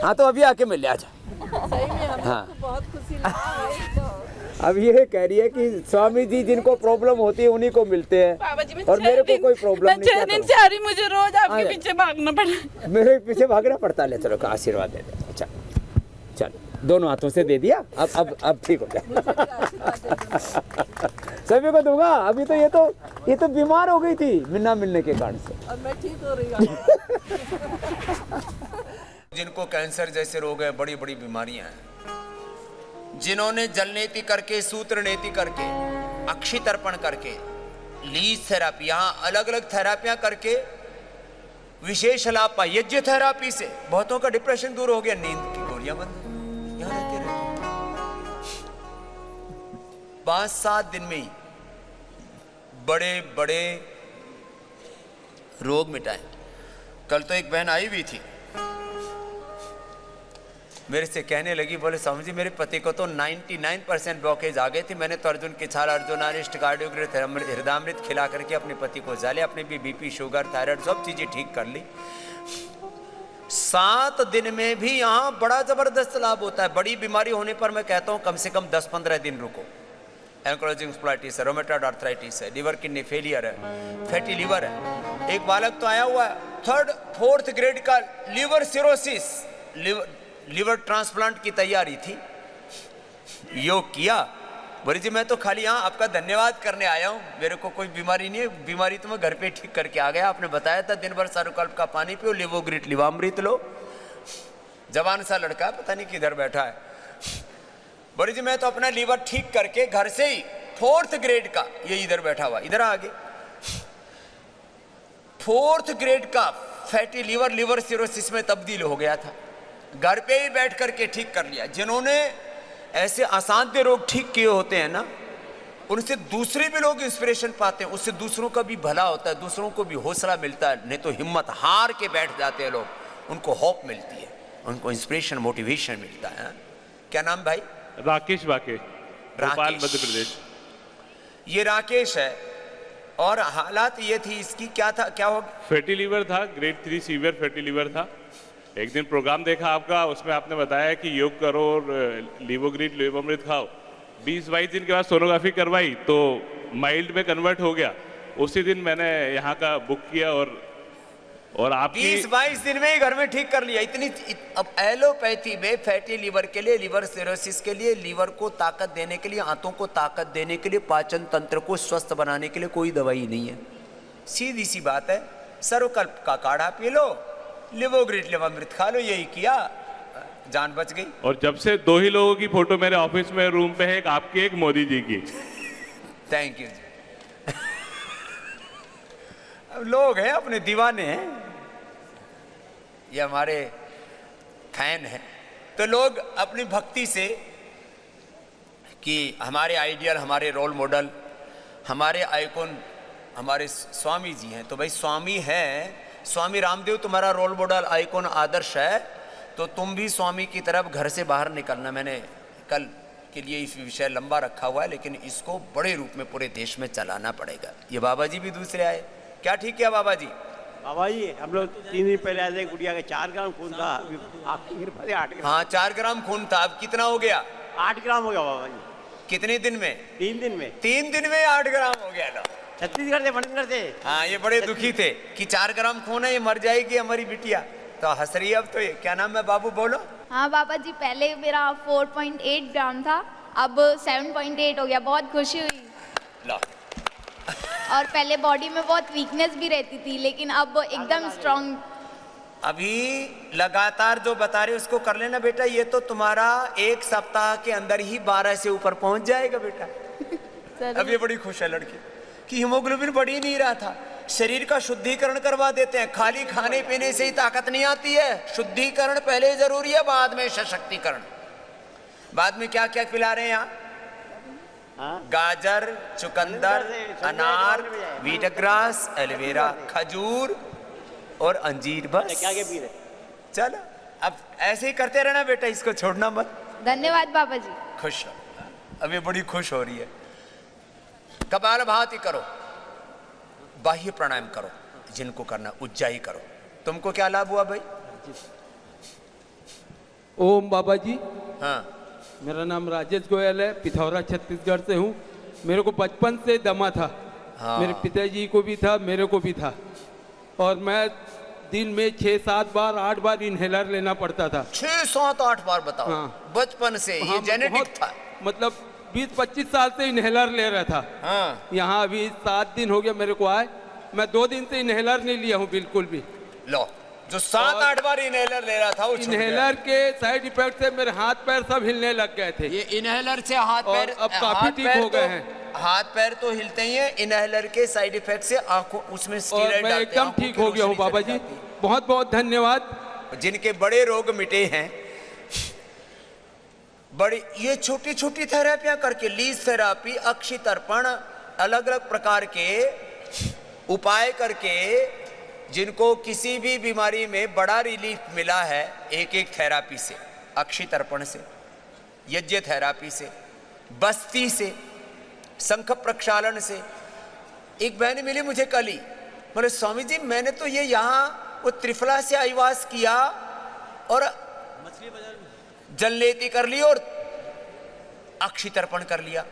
हाँ तो अभी आके मिल ले, आजा। हाँ अब ये कह रही है कि स्वामी जी जिनको प्रॉब्लम होती है उन्हीं को मिलते हैं और मेरे को कोई प्रॉब्लम नहीं। 6 दिन से आ रही, मुझे रोज आपके पीछे भागना पड़ा। मेरे पीछे भागना पड़ता है। चलो आशीर्वाद दे दे। अच्छा चलो दोनों हाथों से दे दिया। अब ठीक हो गया। सभी को दूंगा। अभी तो ये तो बीमार हो गई थी ना मिलने के कारण से। अब मैं ठीक हो रही हूँ। जिनको कैंसर जैसे रोग है, बड़ी बड़ी बीमारियां हैं, जिन्होंने जल नीति करके, सूत्र नीति करके, अक्षी तर्पण करके, लीज थेरापी, यहाँ अलग अलग थेरापियां करके विशेष लाभ पाया। यज्ञ थेरापी से बहुतों का डिप्रेशन दूर हो गया, नींद की गोलियां बंद, यहाँ रहते रहते 5-7 दिन में ही बड़े बड़े रोग मिटाए। कल तो एक बहन आई हुई थी, मेरे से कहने लगी, बोले स्वामी जी मेरे पति को तो 99% ब्लॉकेज आ गए थे, मैंने तो अर्जुन की छाल, अर्जुनारिष्ट, कार्डियोग्राफ, हृदयामृत खिला करके अपने पति को जाले, अपने भी बीपी, शुगर, थायराइड सब चीजें ठीक कर ली। 7 दिन में भी यहाँ बड़ा जबरदस्त लाभ होता है। बड़ी बीमारी होने पर मैं कहता हूँ कम से कम 10-15 दिन रुको। एंक्लोजिंग स्प्लाइटिस है, रोमेटॉइड आर्थराइटिस है, लिवर किडनी फेलियर है, फैटी लिवर है। एक बालक तो आया हुआ है 3rd-4th ग्रेड का लिवर सिरोसिस, लिवर ट्रांसप्लांट की तैयारी थी, योग किया। बोले जी मैं तो खाली यहाँ आपका धन्यवाद करने आया हूँ, मेरे को कोई बीमारी नहीं है, बीमारी तो मैं घर पे ठीक करके आ गया। आपने बताया था दिन भर सरुकल्प का पानी पियो, लिवोग्रिट लिवामृत लो। जवान सा लड़का है, पता नहीं किधर बैठा है। बोले जी मैं तो अपना लीवर ठीक करके घर से ही 4th ग्रेड का, ये इधर बैठा हुआ, इधर आगे 4th ग्रेड का फैटी लीवर, लिवर सिरोसिस में तब्दील हो गया था। घर पे ही बैठ करके ठीक कर लिया। जिन्होंने ऐसे असाध्य रोग ठीक किए होते हैं ना, उनसे दूसरे भी लोग इंस्पिरेशन पाते हैं, उससे दूसरों का भी भला होता है, दूसरों को भी हौसला मिलता है। नहीं तो हिम्मत हार के बैठ जाते हैं लोग, उनको होप मिलती है, उनको इंस्पिरेशन, मोटिवेशन मिलता है। क्या नाम भाई? राकेश बाके, भोपाल, मध्य प्रदेश। ये राकेश है और हालात ये थी इसकी, क्या था, क्या हो? फैटी लीवर था, ग्रेड 3 सीवियर फैटी लीवर था। एक दिन प्रोग्राम देखा आपका, उसमें आपने बताया कि योग करो और लिवोग्रिट, लिवामृत खाओ। 20-22 दिन के बाद सोनोग्राफी करवाई तो माइल्ड में कन्वर्ट हो गया। उसी दिन मैंने यहाँ का बुक किया और आपकी 20-22 दिन में ही घर में ठीक कर लिया। अब एलोपैथी में फैटी लीवर के लिए, लिवर सिरोसिस के लिए, लीवर को ताकत देने के लिए, आंतों को ताकत देने के लिए, पाचन तंत्र को स्वस्थ बनाने के लिए कोई दवाई नहीं है। सीधी सी बात है, सरुकल्प का काढ़ा पी लो, लिवोग्रिट लिवामृत खा लो, यही किया, जान बच गई। और जब से 2 ही लोगों की फोटो मेरे ऑफिस में रूम पे है, एक आपकी, एक मोदी जी की। थैंक यू जी। अब लोग हैं अपने दीवाने हैं, ये हमारे फैन हैं, तो लोग अपनी भक्ति से कि हमारे आइडियल, हमारे रोल मॉडल, हमारे आइकॉन हमारे स्वामी जी हैं। तो भाई स्वामी हैं, स्वामी रामदेव तुम्हारा रोल मॉडल, आइकॉन, आदर्श है, तो तुम भी स्वामी की तरफ घर से बाहर निकलना। मैंने कल के लिए इस विषय लंबा रखा हुआ है, लेकिन इसको बड़े रूप में पूरे देश में चलाना पड़ेगा। ये बाबा जी भी दूसरे आए, क्या ठीक किया बाबा जी? बाबा जी हम लोग 3 दिन पहले आए थे, गुड़िया के 4 ग्राम खून था, आपकी कृपा से 8 ग्राम। हाँ 4 ग्राम खून था, अब कितना हो गया? 8 ग्राम हो गया बाबा जी। कितने दिन में? 3 दिन में। 3 दिन में 8 ग्राम हो गया। लो छत्तीसगढ़ से, मणिगढ़ से। हाँ ये बड़े दुखी थे कि 4 ग्राम खून है, ये मर जाएगी हमारी बिटिया, तो हंस रही है अब तो। ये क्या नाम है बाबू, बोलो। हाँ बाबा जी, पहले मेरा 4.8 ग्राम था, अब 7.8 हो गया, बहुत खुशी हुई। लो और पहले बॉडी में बहुत वीकनेस भी रहती थी, लेकिन अब एकदम स्ट्रांग। अभी लगातार जो बता रहे उसको कर लेना बेटा, ये तो तुम्हारा 1 सप्ताह के अंदर ही 12 से ऊपर पहुंच जाएगा बेटा। अब ये बड़ी खुश है लड़की कि हीमोग्लोबिन बढ़ ही नहीं रहा था। शरीर का शुद्धिकरण करवा देते हैं, खाली खाने पीने से ही ताकत नहीं आती है, शुद्धिकरण पहले जरूरी है, बाद में सशक्तिकरण। बाद में क्या क्या खिला रहे हैं यहाँ? गाजर, चुकंदर, अनार, वीटग्रास, एलोवेरा, खजूर और अंजीर, बस। चलो अब ऐसे ही करते रहना बेटा, इसको छोड़ना मत। धन्यवाद बाबा जी। खुश हो, अब ये बड़ी खुश हो रही है। कपालभाति करो, बाह्य प्राणायाम करो, जिनको करना उज्जाई करो। तुमको क्या लाभ हुआ भाई? ओम बाबा जी। हाँ। मेरा नाम राजेश गोयल है, पिथौरा छत्तीसगढ़ से हूँ। मेरे को बचपन से दमा था। हाँ। मेरे पिताजी को भी था, मेरे को भी था। और मैं दिन में 6-7 बार 8 बार इनहेलर लेना पड़ता था। 6-7-8 बार बताओ। हाँ। बचपन से ये जेनेटिक था। मतलब 20-25 साल से इनहेलर ले रहा था। हाँ। यहाँ अभी 7 दिन हो गया मेरे को आए, मैं 2 दिन से इनहेलर नहीं लिया हूँ बिल्कुल भी। लो, जो 7-8 बार इनहेलर ले रहा था वो छूट गया। इनहेलर के साइड इफेक्ट से मेरे हाथ पैर सब हिलने लग गए थे। ये इनहेलर से हाथ पैर अब काफी ठीक हो गए हैं। हाथ पैर तो हिलते ही हैं, इनहेलर के साइड इफेक्ट से आंखों उसमें और स्टीरॉइड मैं डालते हैं, एकदम आंखों ठीक की हो गया हूँ रोशनी बाबा चली जी, जाती है। बहुत बहुत धन्यवाद। जिनके बड़े रोग मिटे हैं, बड़ी ये छोटी छोटी थेरेपियां करके, लीज थेरापी, अक्षि तर्पण, अलग अलग प्रकार के उपाय करके जिनको किसी भी बीमारी में बड़ा रिलीफ मिला है, एक एक थेरापी से, अक्षि तर्पण से, यज्ञ थेरापी से, बस्ती से, शंख प्रक्षालन से। एक बहन मिली मुझे कल ही, बोले स्वामी जी मैंने तो ये यहाँ वो त्रिफला से आईवास किया और जलनेती कर ली और अक्षि तर्पण कर लिया,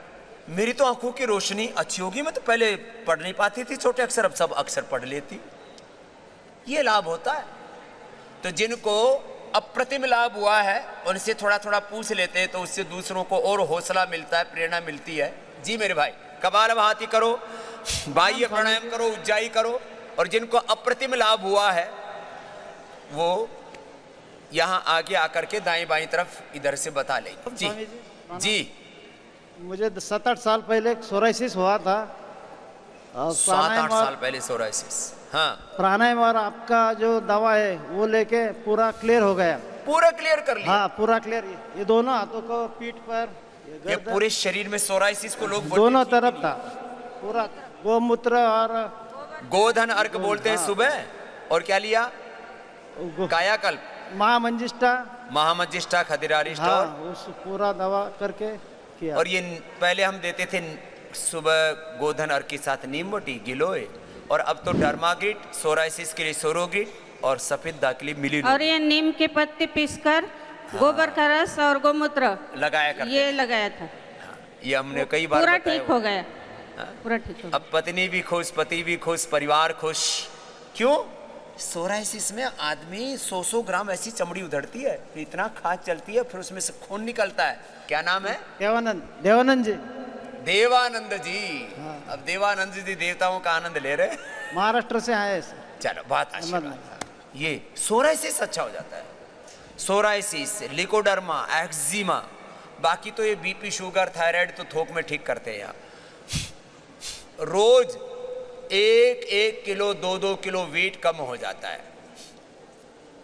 मेरी तो आंखों की रोशनी अच्छी होगी, मैं तो पहले पढ़ नहीं पाती थी छोटे अक्षर, अब सब अक्षर पढ़ लेती। ये लाभ होता है। तो जिनको अप्रतिम लाभ हुआ है उनसे थोड़ा थोड़ा पूछ लेते हैं, तो उससे दूसरों को और हौसला मिलता है, प्रेरणा मिलती है। जी मेरे भाई, कपालभाति करो, बाह्य प्राणायाम करो, उज्जाई करो, और जिनको अप्रतिम लाभ हुआ है वो यहाँ आगे आकर के दाएं बाएं तरफ इधर से बता लेंगे। जी जी, मुझे 7-8 साल पहले सोराइसिस हुआ था। 7-8 साल पहले सोराइसिस। हाँ, प्राणायाम और आपका जो दवा है वो लेके पूरा क्लियर हो गया। पूरा क्लियर कर लिया? हाँ पूरा क्लियर। ये दोनों हाथों को, पीठ पर, ये पूरे शरीर में सोराइसिस को लोग दोनों तरफ था पूरा। गोमूत्र और गोधन अर्क बोलते हैं सुबह, और क्या लिया? कायाकल्प, महामंजिष्ठा, खदिरारिष्ठ, हाँ, उस पूरा दवा करके किया। और ये पहले हम देते थे सुबह गोधन अर्क के साथ नीमबोटी, गिलोय, और अब तो डर्माग्रिट, सोराइसिस के लिए सोरोग्रिट, और सफेद दाग के लिए मिली। और ये नीम के पत्ते पीसकर गोबर का रस और गोमूत्र लगाया करते, ये लगाया था। ये हमने कई बार पूरा बताया। ठीक हो गया, पूरा ठीक हो गया। अब पत्नी भी खुश, पति भी खुश, परिवार खुश। क्यों? सोराइसिस में आदमी 100 ग्राम ऐसी चमड़ी उधड़ती है, इतना खाद चलती है, फिर उसमें से खून निकलता है। क्या नाम है? देवानंद जी। देवानंद जी। अब देवानंद जी देवताओं का आनंद ले रहे, महाराष्ट्र से आए। चलो बात अच्छी। ये सोराइसिस अच्छा हो जाता है। सोराइसिस, लिकोडर्मा, एक्जिमा, बाकी तो ये बीपी, शुगर, थायराइड तो थोक में ठीक करते हैं। यहाँ रोज 1-1 किलो 2-2 किलो वेट कम हो जाता है,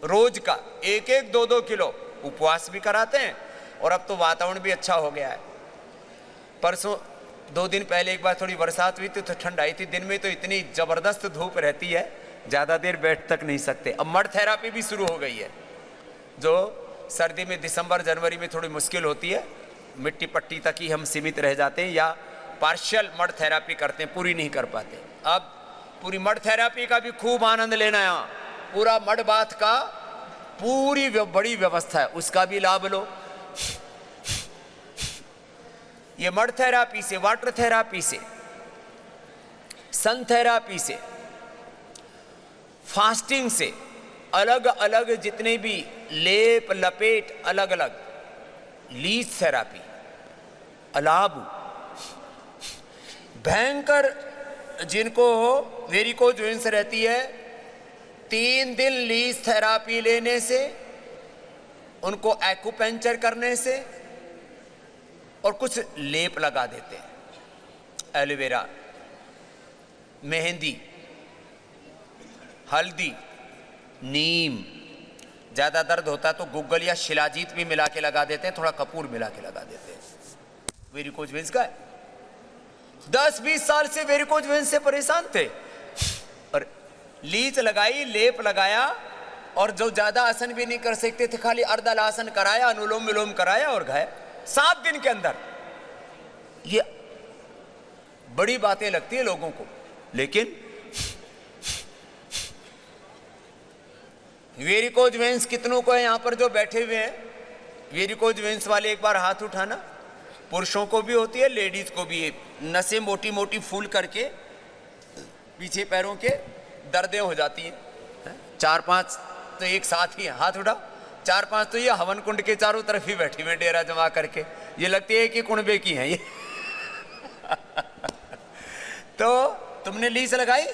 रोज का 1-1 2-2 किलो। उपवास भी कराते हैं, और अब तो वातावरण भी अच्छा हो गया है। परसों 2 दिन पहले एक बार थोड़ी बरसात हुई थी तो ठंड आई थी, दिन में तो इतनी जबरदस्त धूप रहती है, ज़्यादा देर बैठ तक नहीं सकते। अब मड थेरापी भी शुरू हो गई है, जो सर्दी में दिसंबर जनवरी में थोड़ी मुश्किल होती है, मिट्टी पट्टी तक ही हम सीमित रह जाते हैं, या पार्शियल मड थेरापी करते हैं, पूरी नहीं कर पाते। अब पूरी मड थेरापी का भी खूब आनंद लेना है। पूरा मड बाथ का पूरी बड़ी व्यवस्था है, उसका भी लाभ लो। ये मड थेरापी से, वाटर थेरापी से, सन थेरापी से, फास्टिंग से, अलग अलग जितने भी लेप लपेट, अलग अलग लीच थेरापी, अलाबू, भयंकर जिनको वेरिकोज वेन्स रहती है, 3 दिन लीच थेरापी लेने से, उनको एक्यूपेंचर करने से, और कुछ लेप लगा देते हैं, एलोवेरा, मेहंदी, हल्दी, नीम। ज़्यादा दर्द होता है तो गुग्गल या शिलाजीत भी मिला के लगा देते हैं, थोड़ा कपूर मिला के लगा देते हैं। वेरिकोज वेन्स का है, 10-20 साल से वेरिकोज वेन्स से परेशान थे, और लीच लगाई, लेप लगाया, और जो ज़्यादा आसन भी नहीं कर सकते थे, खाली अर्धलासन कराया, अनुलोम विलोम कराया और गए 7 दिन के अंदर। ये बड़ी बातें लगती है लोगों को, लेकिन वेरिकोज वेन्स कितनों को है यहाँ पर जो बैठे हुए हैं, वेरिकोज वेंस वाले एक बार हाथ उठाना। पुरुषों को भी होती है, लेडीज को भी है। नसें मोटी मोटी फूल करके पीछे पैरों के दर्दें हो जाती हैं। 4-5 तो एक साथ ही है, हाथ उठाओ। 4-5 तो ये हवन कुंड के चारों तरफ ही बैठी में डेरा जमा करके, ये लगती है कि कुंडबे की हैं ये। तो तुमने लीस लगाई,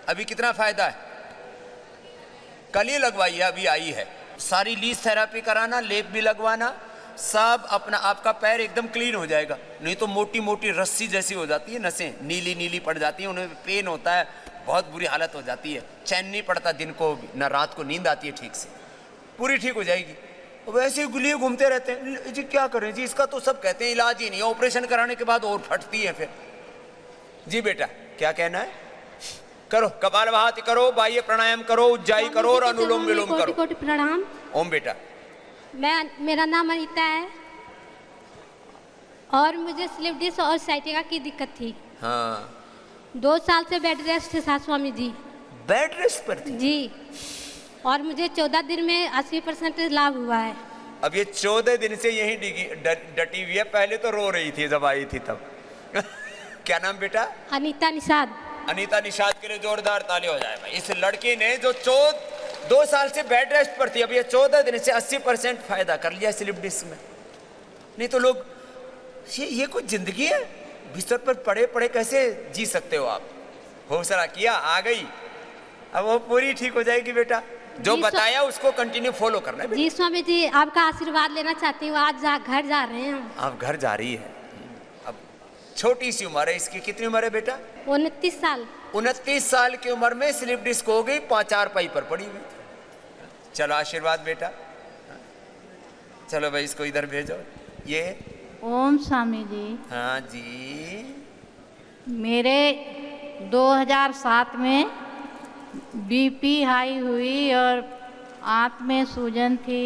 अभी कितना फायदा है? कल ही लगवाई है, अभी आई है। सारी लीस थेरापी कराना, लेप भी लगवाना, सब अपना आपका पैर एकदम क्लीन हो जाएगा। नहीं तो मोटी मोटी रस्सी जैसी हो जाती है, नसें नीली नीली पड़ जाती हैं, उन्हें पेन होता है, बहुत बुरी हालत हो जाती है, चैन नहीं पड़ता दिन को, न रात को नींद आती है ठीक से। पूरी ठीक हो जाएगी। वैसे ही गुलिये घूमते रहते हैं जी, क्या करें जी, इसका तो सब कहते हैं इलाज ही नहीं है, ऑपरेशन कराने के बाद और फटती है फिर। जी बेटा क्या कहना है? करो, कपालभाति करो, बाह्य प्राणायाम करो, उज्जाई करो और अनुलोम विलोम करो। कोटि प्रणाम। ओम बेटा। मेरा नाम अनीता है और मुझे स्लिप डिस्क और साइटिका की दिक्कत थी। हाँ। 2 साल से बेड रेस्ट था स्वामी जी। बेड रेस्ट पर थी? जी, और मुझे 14 दिन में 80% लाभ हुआ है। अब ये 14 दिन से यही डटी हुई है, पहले तो रो रही थी जब आई थी तब। क्या नाम बेटा? अनीता निषाद। अनीता निषाद के लिए जोरदार ताली हो जाए भाई। इस लड़की ने जो 2 साल से बेड रेस्ट पर थी, अब ये 14 दिन से 80% फायदा कर लिया स्लिप डिस्क में। नहीं तो लोग ये कुछ जिंदगी है? बिस्तर पर पड़े पड़े कैसे जी सकते हो आप? हौसला किया, आ गई, अब वो पूरी ठीक हो जाएगी बेटा। जो बताया उसको कंटिन्यू फॉलो करना है। जी स्वामी जी, आपका आशीर्वाद लेना चाहती हूँ। आज घर जा रहे हैं। आप घर जा रही है? अब छोटी सी उम्र है इसकी। कितनी उम्र है बेटा? 29 साल। 29 साल की उम्र में स्लिप डिस्क हो गई, 4 पाई पर पड़ी हुई। चलो आशीर्वाद बेटा। चलो भाई इसको इधर भेजो। ये ओम स्वामी जी। हाँ जी। मेरे 2007 में बीपी हाई हुई और आंत में सूजन थी।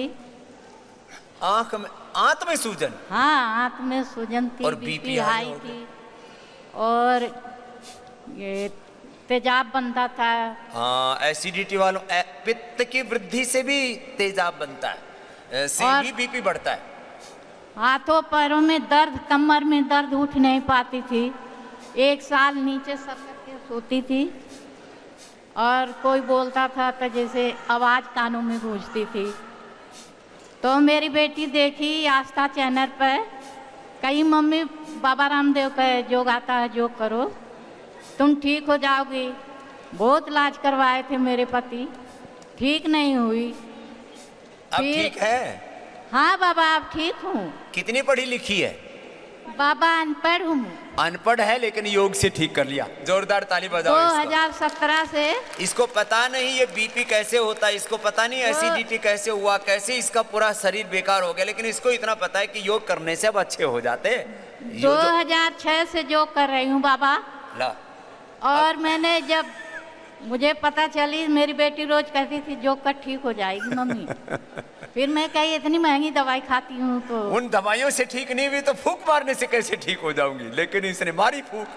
आंत में सूजन? हाँ, आंत में सूजन थी और बीपी हाई थी और ये तेजाब बनता था। हाँ, एसिडिटी वालों, पित्त की वृद्धि से भी तेजाब बनता है, से भी बीपी बढ़ता है। हाथों पैरों में दर्द, कमर में दर्द, उठ नहीं पाती थी। 1 साल नीचे सर करके सोती थी और कोई बोलता था तो जैसे आवाज़ कानों में गूंजती थी। तो मेरी बेटी देखी आस्था चैनल पर, कहीं मम्मी बाबा रामदेव का योग आता है, योग करो तुम ठीक हो जाओगी। बहुत इलाज करवाए थे मेरे पति, ठीक नहीं हुई। अब ठीक है? हाँ बाबा, अब ठीक हूँ। कितनी पढ़ी लिखी है? बाबा अनपढ़ हूँ। अनपढ़ है लेकिन योग से ठीक कर लिया। जोरदार ताली बजाओ। 2017 से इसको पता नहीं ये बीपी कैसे होता है, इसको पता नहीं एसिडिटी कैसे हुआ, कैसे इसका पूरा शरीर बेकार हो गया, लेकिन इसको इतना पता है कि योग करने से अब अच्छे हो जाते। 2006 से योग कर रही हूँ बाबा। ला। और मैंने जब मुझे पता चली, मेरी बेटी रोज कहती थी योग कर ठीक हो जाएगी मम्मी। फिर मैं कही इतनी महंगी दवाई खाती हूँ तो उन दवाइयों से ठीक नहीं हुई तो फूंक मारने से कैसे ठीक हो जाऊंगी, लेकिन इसने मारी फूंक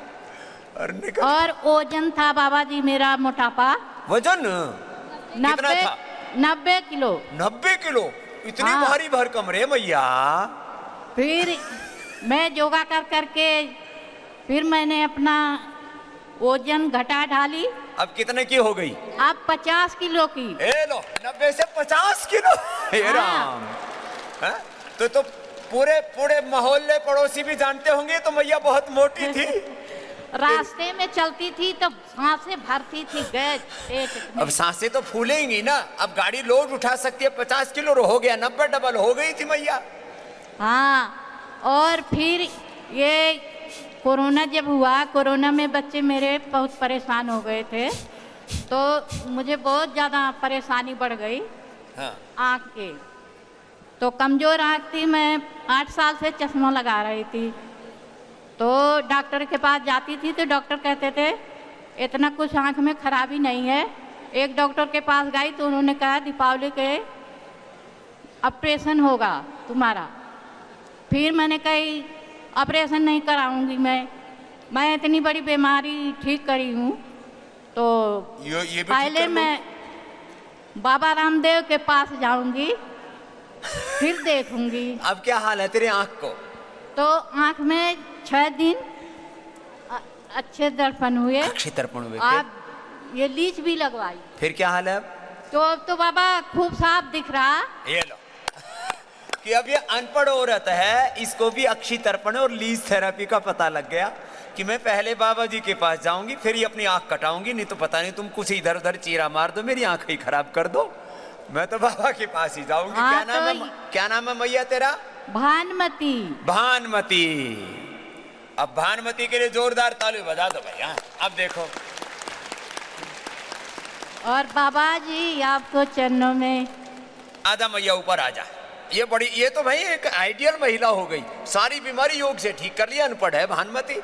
और ओजन था बाबा जी मेरा, मोटापा। वजन कितना था? 90 किलो। 90 किलो? इतनी भारी भरकम रे मैया। फिर मैं योगा कर करके फिर मैंने अपना वजन घटा डाली। अब कितने की हो गई? अब 50 किलो की। ए लो, 90 से 50 किलो। हे राम। तो पूरे मोहल्ले पड़ोसी भी जानते होंगे तो मैया बहुत मोटी थी। रास्ते में चलती थी तो सांसें भरती थी गैस। अब सांसें तो फूलेंगी ना। अब गाड़ी लोड उठा सकती है, 50 किलो हो गया, 90 डबल हो गई थी मैया। हाँ, और फिर ये कोरोना जब हुआ, कोरोना में बच्चे मेरे बहुत परेशान हो गए थे, तो मुझे बहुत ज़्यादा परेशानी बढ़ गई। हाँ। आँख के तो कमज़ोर आँख थी। मैं 8 साल से चश्मा लगा रही थी, तो डॉक्टर के पास जाती थी तो डॉक्टर कहते थे इतना कुछ आँख में खराबी नहीं है। एक डॉक्टर के पास गई तो उन्होंने कहा दीपावली के ऑपरेशन होगा तुम्हारा। फिर मैंने कही ऑपरेशन नहीं कराऊंगी, मैं इतनी बड़ी बीमारी ठीक करी हूँ। तो ये पहले मैं बाबा रामदेव के पास जाऊंगी फिर देखूंगी। अब क्या हाल है तेरे आंख को? तो आंख में 6 दिन अच्छे दर्पण हुए। अच्छे दर्पण हुए। आप ये लीच भी लगवाई। फिर क्या हाल है अब? तो अब तो बाबा खूब साफ दिख रहा। ये लो कि अब ये अनपढ़ औरत है, इसको भी अक्षी तर्पण और लीज थेरेपी का पता लग गया कि मैं पहले बाबा जी के पास जाऊंगी, फिर ही अपनी आंख कटाऊंगी, नहीं तो पता नहीं तुम कुछ इधर उधर चीरा मार दो, मेरी आंख ही खराब कर दो। मैं तो बाबा के पास ही जाऊंगी। क्या नाम है मैया तेरा? भानुमति। भानुमति। अब भानुमति के लिए जोरदार ताली बजा दो भाई। हाँ अब देखो। और बाबा जी आपको चरणों में। आजा मैया ऊपर आजा। ये तो भाई एक आइडियल महिला हो गई, सारी बीमारी योग से ठीक कर लिया। अनपढ़ है भानुमति।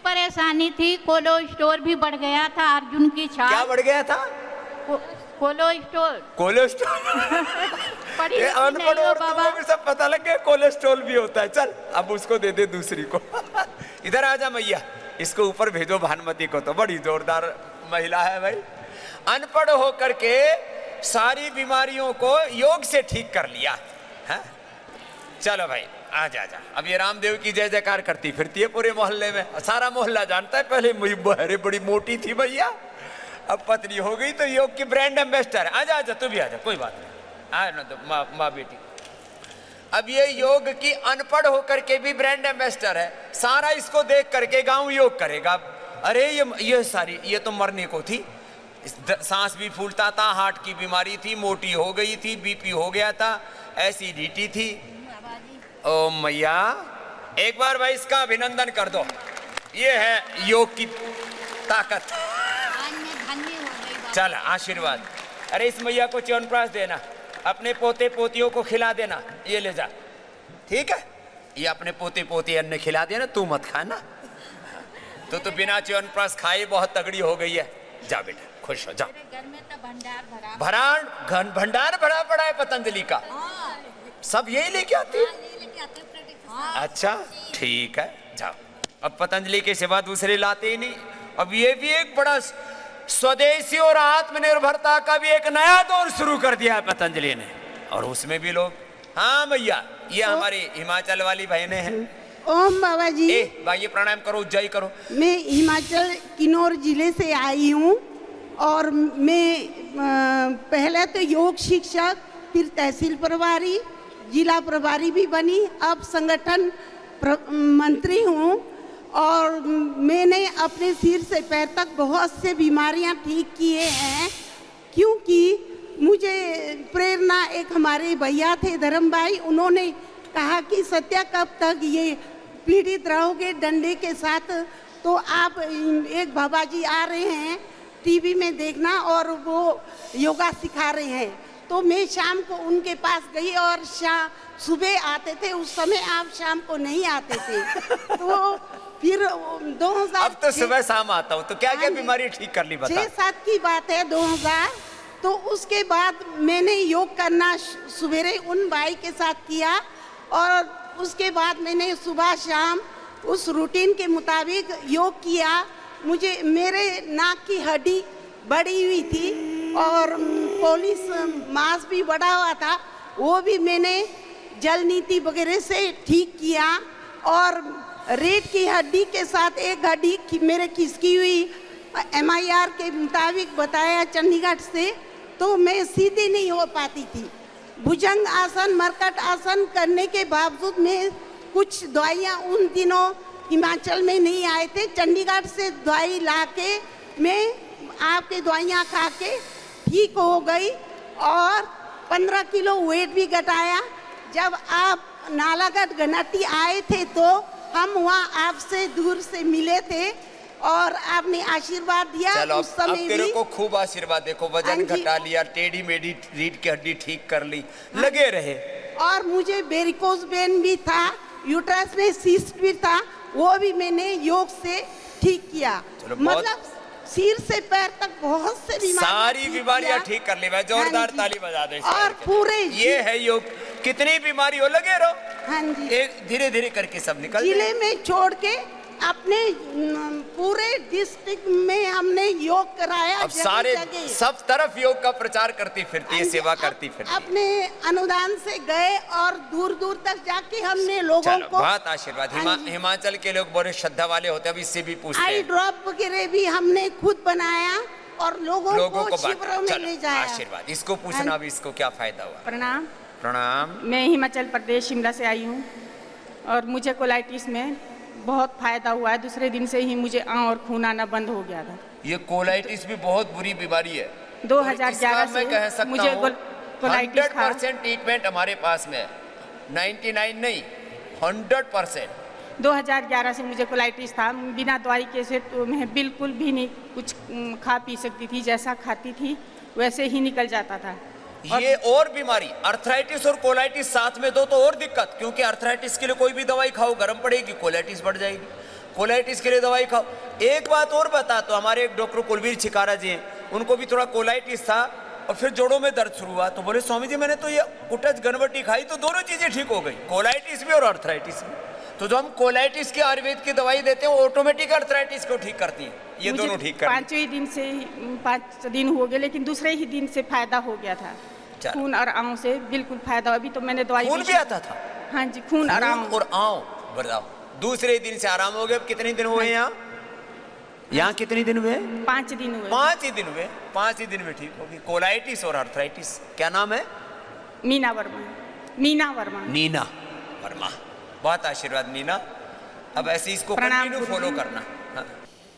परेशानी थी, कोलेस्ट्रॉल भी बढ़ गया था, अर्जुन की छाप। क्या बढ़ गया था? कोलेस्ट्रॉल। ये अनपढ़ औरतों को भी सब पता लग गया कोलेस्ट्रॉल भी होता है। चल अब उसको दे दे दूसरी को। इधर आजा मैया, इसको ऊपर भेजो भानुमति को, तो बड़ी जोरदार महिला है भाई। अनपढ़ होकर के सारी बीमारियों को योग से ठीक कर लिया है। चलो भाई आजा आजा। अब ये रामदेव की जय जयकार करती फिरती है पूरे मोहल्ले में, सारा मोहल्ला जानता है। पहले मुझे बड़ी मोटी थी भैया, अब पतली हो गई तो योग की ब्रांड एम्बेसडर है। आजा आजा तू भी आजा, कोई बात नहीं। आ ना तो माँ बेटी। अब ये योग की अनपढ़ होकर के भी ब्रांड एम्बेसडर है, सारा इसको देख करके गांव योग करेगा। अरे ये तो मरने को थी, सांस भी फूलता था, हार्ट की बीमारी थी, मोटी हो गई थी, बीपी हो गया था, एसिडिटी थी। ओ मैया एक बार भाई इसका अभिनंदन कर दो, ये है योग की ताकत। चल आशीर्वाद। अरे इस मैया को च्यवनप्राश देना, अपने पोते पोतियों को खिला देना, ये ले जा, ठीक है? ये अपने पोते पोती अन्न खिला देना, तू मत खाना। तो बिना च्यवनप्राश खाए बहुत तगड़ी हो गई है। जा बेटा खुश हो, जाओ। घर में तो भंडार भरा पड़ा है पतंजलि का। सब यही लेके आते। अच्छा ठीक है, जाओ। अब पतंजलि के सिवा दूसरे लाते ही नहीं। अब ये भी एक बड़ा स्वदेशी और आत्मनिर्भरता का भी एक नया दौर शुरू कर दिया है पतंजलि ने, और उसमें भी लोग। हाँ भैया, ये हमारी हिमाचल वाली बहनें हैं। ओम बाबा जी। भाई प्रणाम करो, उज्जय करो। मैं हिमाचल किन्नौर जिले से आई हूँ, और मैं पहले तो योग शिक्षक, फिर तहसील प्रभारी, जिला प्रभारी भी बनी, अब संगठन मंत्री हूँ। और मैंने अपने सिर से पैर तक बहुत से बीमारियाँ ठीक किए हैं, क्योंकि मुझे प्रेरणा एक हमारे भैया थे धर्म भाई, उन्होंने कहा कि सत्या कब तक ये पीड़ित रहोगे डंडे के साथ, तो आप एक बाबा जी आ रहे हैं टीवी में देखना, और वो योगा सिखा रहे हैं। तो मैं शाम को उनके पास गई, और सुबह आते थे, उस समय आप शाम को नहीं आते थे। तो फिर 2000 अब तो सुबह शाम आता हूँ। तो क्या क्या बीमारी ठीक कर ली बता। 6-7 की बात है 2000। तो उसके बाद मैंने योग करना सवेरे उन भाई के साथ किया, और उसके बाद मैंने सुबह शाम उस रूटीन के मुताबिक योग किया। मुझे मेरे नाक की हड्डी बढ़ी हुई थी, और पॉलिश मांस भी बढ़ा हुआ था, वो भी मैंने जल नीति वगैरह से ठीक किया। और रीढ़ की हड्डी के साथ एक हड्डी मेरे खिसकी हुई, MIR के मुताबिक बताया चंडीगढ़ से, तो मैं सीधी नहीं हो पाती थी। भुजंग आसन, मरकट आसन करने के बावजूद मैं कुछ दवाइयाँ उन दिनों हिमाचल में नहीं आए थे, चंडीगढ़ से दवाई लाके मैं आपके दवाइयाँ खा के ठीक हो गई, और 15 किलो वेट भी घटाया। जब आप नालागढ़ घनाटी आए थे तो हम वहाँ आपसे दूर से मिले थे, और आपने आशीर्वाद दिया। चलो उस समय अब तेरे भी को खूब आशीर्वाद। देखो वजन घटा लिया, टेढ़ी मेढ़ी रीढ़ की हड्डी ठीक कर ली, लगे रहे। और मुझे वेरिकोज वेन भी था, यूट्रस में सिस्ट भी था, वो भी मैंने योग से ठीक किया। मतलब सिर से पैर तक बहुत से सारी बीमारियां ठीक कर ली। मैं जोरदार ताली बजा दो। और पूरे ये है योग। कितनी बीमारी हो लगे रहो। हाँ जी, एक धीरे धीरे करके सब निकल जिले में छोड़ के अपने पूरे डिस्ट्रिक्ट में हमने योग कराया। अब सारे सब तरफ योग का प्रचार करती फिरती है, सेवा करती फिरती। अपने अनुदान से गए और दूर दूर तक जाके हमने लोगों को बहुत आशीर्वाद। हिमाचल के लोग बड़े श्रद्धा वाले होते हैं, अब इससे भी पूछते हैं। आई ड्रॉप वगैरह भी हमने खुद बनाया और लोगों को शिविरों में ले जाया। आशीर्वाद। इसको पूछना भी, इसको क्या फायदा हुआ? प्रणाम। प्रणाम। मैं हिमाचल प्रदेश शिमला से आई हूँ और मुझे कोलाइटिस में बहुत फायदा हुआ है। दूसरे दिन से ही मुझे आंख और खून आना बंद हो गया था। ये कोलाइटिस भी बहुत बुरी बीमारी है। 2011 से मैं कह सकता मुझे कोलाइटिस 100% ट्रीटमेंट हमारे पास में, 99 नहीं 100%। 2011 से मुझे कोलाइटिस था। बिना दवाई के से तो मैं बिल्कुल भी नहीं कुछ खा पी सकती थी, जैसा खाती थी वैसे ही निकल जाता था। ये और बीमारी अर्थराइटिस और कोलाइटिस साथ में दो तो और दिक्कत, क्योंकि अर्थराइटिस के लिए कोई भी दवाई खाओ गर्म पड़ेगी, कोलाइटिस बढ़ जाएगी। कोलाइटिस के लिए दवाई खाओ। एक बात और बता, तो हमारे एक डॉक्टर कुलवीर छिकारा जी हैं, उनको भी थोड़ा कोलाइटिस था और फिर जोड़ों में दर्द शुरू हुआ, तो बोले स्वामी जी मैंने तो ये कुटच गनवटी खाई तो दोनों चीजें ठीक हो गई, कोलाइटिस भी और अर्थराइटिस भी। तो जो हम कोलाइटिस की आयुर्वेद की दवाई देते हैं वो ऑटोमेटिक अर्थराइटिस को ठीक करती है, ये दोनों ठीक करती है। 5वें दिन से 5 दिन हो गए, लेकिन दूसरे ही दिन से फायदा हो गया था। खून और आंव से बिल्कुल फायदा। अभी तो मैंने दवाई खून भी आता था? हाँ जी, खून और आंव बताओ। दूसरे दिन से आराम हो गया। अब कितने दिन हुए यहाँ? यहाँ कितने दिन हुए? 5 दिन हुए। 5 ही दिन हुए। 5 ही दिन में ठीक होगी कोलाइटिस और अर्थराइटिस। क्या नाम है? मीना वर्मा। मीना वर्मा। नीना वर्मा। बहुत आशीर्वाद नीना। अब ऐसे इसको कंटिन्यू फॉलो करना।